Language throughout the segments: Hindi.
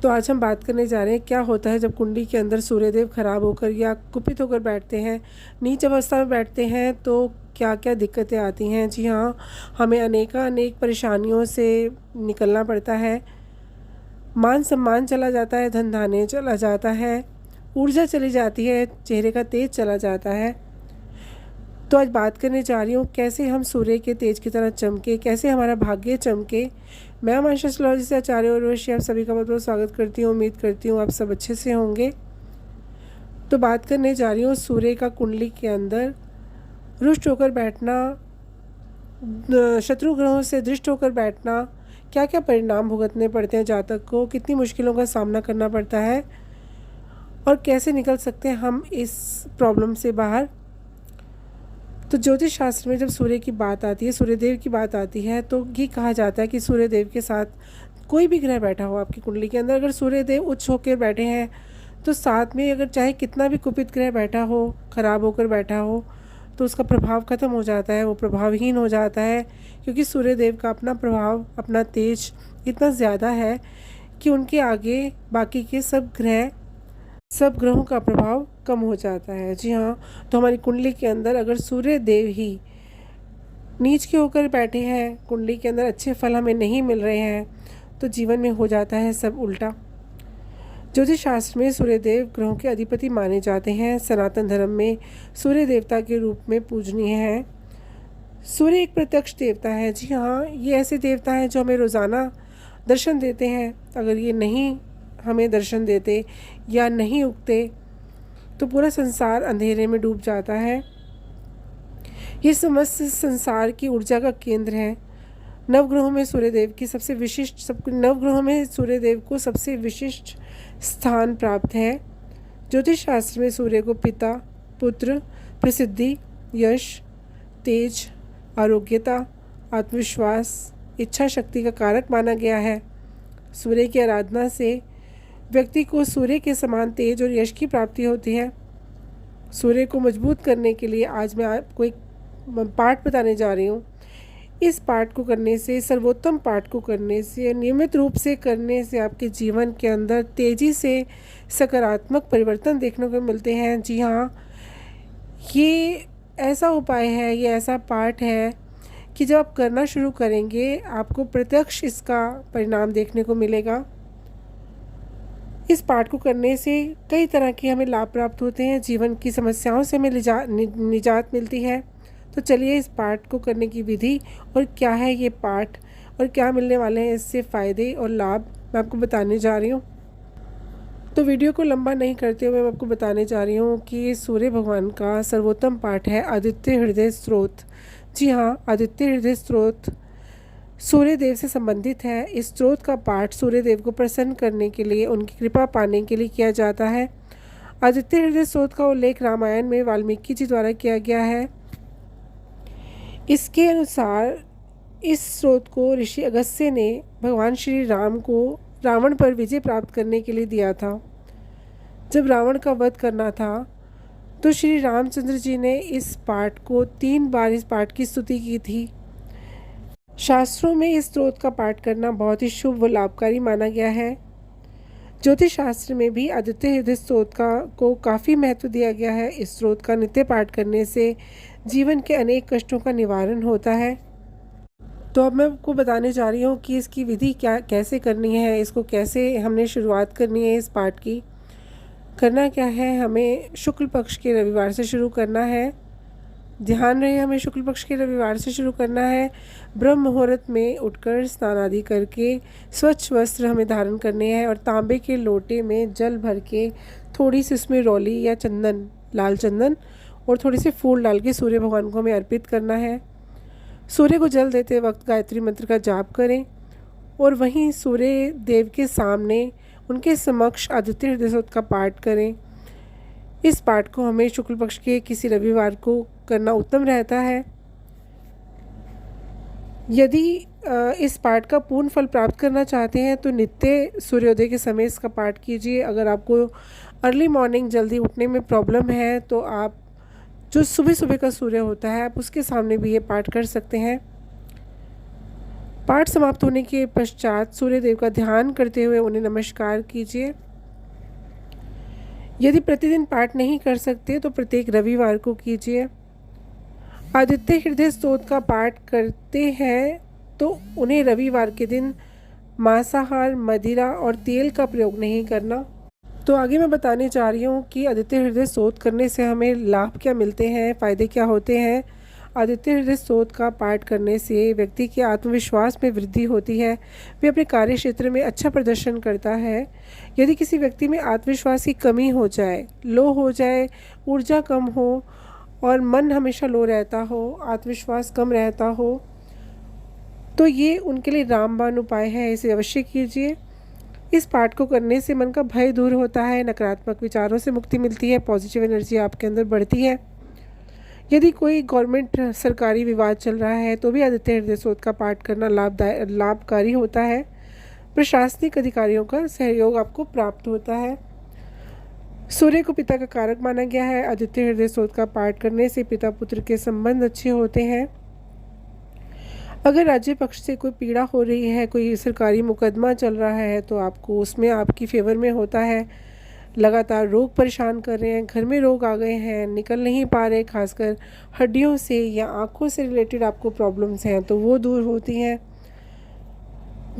तो आज हम बात करने जा रहे हैं क्या होता है जब कुंडली के अंदर सूर्यदेव खराब होकर या कुपित होकर बैठते हैं, नीच अवस्था में बैठते हैं तो क्या क्या दिक्कतें आती हैं। जी हाँ, हमें अनेक परेशानियों से निकलना पड़ता है। मान सम्मान चला जाता है, धन धान्य चला जाता है, ऊर्जा चली जाती है, चेहरे का तेज चला जाता है। तो आज बात करने जा रही हूँ कैसे हम सूर्य के तेज की तरह चमके, कैसे हमारा भाग्य चमके। मैं हमारे एस्ट्रोलॉजी से आचार्य उर्वशी आप सभी का बहुत बहुत स्वागत करती हूँ। उम्मीद करती हूँ आप सब अच्छे से होंगे। तो बात करने जा रही हूँ सूर्य का कुंडली के अंदर रुष्ट होकर बैठना, शत्रु ग्रहों से दृष्ट होकर बैठना, क्या क्या परिणाम भुगतने पड़ते हैं जातक को, कितनी मुश्किलों का सामना करना पड़ता है और कैसे निकल सकते हैं हम इस प्रॉब्लम से बाहर। तो ज्योतिष शास्त्र में जब सूर्य की बात आती है, सूर्यदेव की बात आती है, तो ये कहा जाता है कि सूर्यदेव के साथ कोई भी ग्रह बैठा हो आपकी कुंडली के अंदर, अगर सूर्यदेव उच्च होकर बैठे हैं तो साथ में अगर चाहे कितना भी कुपित ग्रह बैठा हो, खराब होकर बैठा हो, तो उसका प्रभाव ख़त्म हो जाता है, वो प्रभावहीन हो जाता है। क्योंकि सूर्यदेव का अपना प्रभाव, अपना तेज इतना ज़्यादा है कि उनके आगे बाकी के सब ग्रहों का प्रभाव कम हो जाता है। जी हाँ, तो हमारी कुंडली के अंदर अगर सूर्य देव ही नीच के होकर बैठे हैं, कुंडली के अंदर अच्छे फल हमें नहीं मिल रहे हैं, तो जीवन में हो जाता है सब उल्टा। ज्योतिष शास्त्र में सूर्यदेव ग्रहों के अधिपति माने जाते हैं। सनातन धर्म में सूर्य देवता के रूप में पूजनीय है। सूर्य एक प्रत्यक्ष देवता है। जी हाँ, ये ऐसे देवता हैं जो हमें रोज़ाना दर्शन देते हैं। अगर ये नहीं हमें दर्शन देते या नहीं उगते तो पूरा संसार अंधेरे में डूब जाता है। ये समस्त संसार की ऊर्जा का केंद्र है। नवग्रहों में सूर्यदेव को सबसे विशिष्ट स्थान प्राप्त है। ज्योतिष शास्त्र में सूर्य को पिता, पुत्र, प्रसिद्धि, यश, तेज, आरोग्यता, आत्मविश्वास, इच्छा शक्ति का कारक माना गया है। सूर्य की आराधना से व्यक्ति को सूर्य के समान तेज और यश की प्राप्ति होती है। सूर्य को मजबूत करने के लिए आज मैं आपको एक पाठ बताने जा रही हूँ। इस पाठ को करने से, सर्वोत्तम पाठ को करने से, नियमित रूप से करने से आपके जीवन के अंदर तेज़ी से सकारात्मक परिवर्तन देखने को मिलते हैं। जी हाँ, ये ऐसा उपाय है, ये ऐसा पाठ है कि जब आप करना शुरू करेंगे आपको प्रत्यक्ष इसका परिणाम देखने को मिलेगा। इस पाठ को करने से कई तरह के हमें लाभ प्राप्त होते हैं, जीवन की समस्याओं से हमें निजात मिलती है। तो चलिए इस पाठ को करने की विधि और क्या है ये पाठ और क्या मिलने वाले हैं इससे फ़ायदे और लाभ मैं आपको बताने जा रही हूँ। तो वीडियो को लंबा नहीं करते हुए मैं आपको बताने जा रही हूँ कि सूर्य भगवान का सर्वोत्तम पाठ है आदित्य हृदय स्तोत्र। जी हाँ, आदित्य हृदय स्तोत्र सूर्य देव से संबंधित है। इस स्तोत्र का पाठ सूर्य देव को प्रसन्न करने के लिए, उनकी कृपा पाने के लिए किया जाता है। आदित्य हृदय स्तोत्र का उल्लेख रामायण में वाल्मीकि जी द्वारा किया गया है। इसके अनुसार इस स्तोत्र को ऋषि अगस्त्य ने भगवान श्री राम को रावण पर विजय प्राप्त करने के लिए दिया था। जब रावण का वध करना था तो श्री रामचंद्र जी ने इस पाठ को 3 बार इस पाठ की स्तुति की थी। शास्त्रों में इस स्तोत्र का पाठ करना बहुत ही शुभ व लाभकारी माना गया है। ज्योतिष शास्त्र में भी आदित्य हृदय स्तोत्र को काफ़ी महत्व दिया गया है। इस स्तोत्र का नित्य पाठ करने से जीवन के अनेक कष्टों का निवारण होता है। तो अब मैं आपको बताने जा रही हूँ कि इसकी विधि कैसे करनी है, इसको कैसे हमने शुरुआत करनी है। इस पाठ की करना क्या है, हमें शुक्ल पक्ष के रविवार से शुरू करना है। ध्यान रहे, हमें शुक्ल पक्ष के रविवार से शुरू करना है। ब्रह्म मुहूर्त में उठकर स्नान आदि करके स्वच्छ वस्त्र हमें धारण करने हैं और तांबे के लोटे में जल भर के थोड़ी सी उसमें रौली या चंदन, लाल चंदन और थोड़े से फूल डाल के सूर्य भगवान को हमें अर्पित करना है। सूर्य को जल देते वक्त गायत्री मंत्र का जाप करें और वहीं सूर्य देव के सामने उनके समक्ष आदित्य हृदय स्तोत्र का पाठ करें। इस पाठ को हमें शुक्ल पक्ष के किसी रविवार को करना उत्तम रहता है। यदि इस पाठ का पूर्ण फल प्राप्त करना चाहते हैं तो नित्य सूर्योदय के समय इसका पाठ कीजिए। अगर आपको अर्ली मॉर्निंग जल्दी उठने में प्रॉब्लम है तो आप जो सुबह सुबह का सूर्य होता है आप उसके सामने भी ये पाठ कर सकते हैं। पाठ समाप्त होने के पश्चात सूर्य देव का ध्यान करते हुए उन्हें नमस्कार कीजिए। यदि प्रतिदिन पाठ नहीं कर सकते तो प्रत्येक रविवार को कीजिए। आदित्य हृदय स्तोत्र का पाठ करते हैं तो उन्हें रविवार के दिन मांसाहार, मदिरा और तेल का प्रयोग नहीं करना। तो आगे मैं बताने जा रही हूँ कि आदित्य हृदय स्तोत्र करने से हमें लाभ क्या मिलते हैं, फ़ायदे क्या होते हैं। आदित्य हृदय स्तोत्र का पाठ करने से व्यक्ति के आत्मविश्वास में वृद्धि होती है, वे अपने कार्य क्षेत्र में अच्छा प्रदर्शन करता है। यदि किसी व्यक्ति में आत्मविश्वास की कमी हो जाए, लो हो जाए, ऊर्जा कम हो और मन हमेशा लो रहता हो, आत्मविश्वास कम रहता हो, तो ये उनके लिए रामबाण उपाय है, इसे अवश्य कीजिए। इस पाठ को करने से मन का भय दूर होता है, नकारात्मक विचारों से मुक्ति मिलती है, पॉजिटिव एनर्जी आपके अंदर बढ़ती है। यदि कोई गवर्नमेंट सरकारी विवाद चल रहा है तो भी आदित्य हृदय स्तोत्र का पाठ करना लाभकारी होता है। प्रशासनिक अधिकारियों का सहयोग आपको प्राप्त होता है। सूर्य को पिता का कारक माना गया है। आदित्य हृदय स्तोत्र का पाठ करने से पिता पुत्र के संबंध अच्छे होते हैं। अगर राज्य पक्ष से कोई पीड़ा हो रही है, कोई सरकारी मुकदमा चल रहा है तो आपको उसमें आपकी फेवर में होता है। लगातार रोग परेशान कर रहे हैं, घर में रोग आ गए हैं, निकल नहीं पा रहे, खासकर हड्डियों से या आँखों से रिलेटेड आपको प्रॉब्लम्स हैं तो वो दूर होती हैं।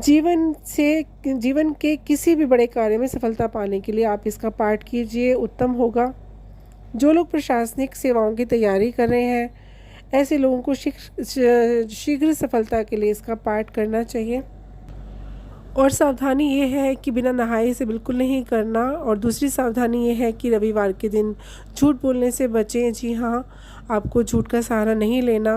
जीवन के किसी भी बड़े कार्य में सफलता पाने के लिए आप इसका पाठ कीजिए, उत्तम होगा। जो लोग प्रशासनिक सेवाओं की तैयारी कर रहे हैं, ऐसे लोगों को शीघ्र सफलता के लिए इसका पाठ करना चाहिए। और सावधानी ये है कि बिना नहाए इसे बिल्कुल नहीं करना। और दूसरी सावधानी ये है कि रविवार के दिन झूठ बोलने से बचें। जी हाँ, आपको झूठ का सहारा नहीं लेना।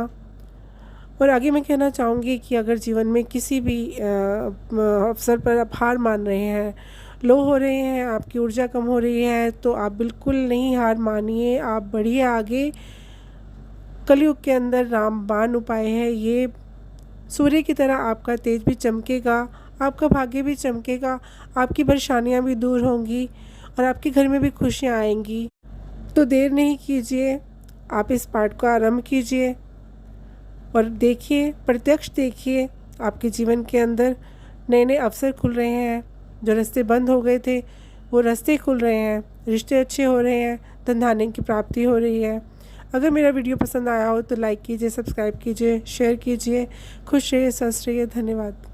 और आगे मैं कहना चाहूँगी कि अगर जीवन में किसी भी अवसर पर आप हार मान रहे हैं, लो हो रहे हैं, आपकी ऊर्जा कम हो रही है, तो आप बिल्कुल नहीं हार मानिए, आप बढ़िए आगे। कलयुग के अंदर रामबाण उपाय है ये। सूर्य की तरह आपका तेज भी चमकेगा, आपका भाग्य भी चमकेगा, आपकी परेशानियां भी दूर होंगी और आपके घर में भी खुशियां आएंगी। तो देर नहीं कीजिए, आप इस पाठ को आरंभ कीजिए और देखिए, प्रत्यक्ष देखिए, आपके जीवन के अंदर नए नए अवसर खुल रहे हैं। जो रास्ते बंद हो गए थे वो रास्ते खुल रहे हैं, रिश्ते अच्छे हो रहे हैं, धन धान्य की प्राप्ति हो रही है। अगर मेरा वीडियो पसंद आया हो तो लाइक कीजिए, सब्सक्राइब कीजिए, शेयर कीजिए। खुश रहिए, स्वस्थ रहिए। धन्यवाद।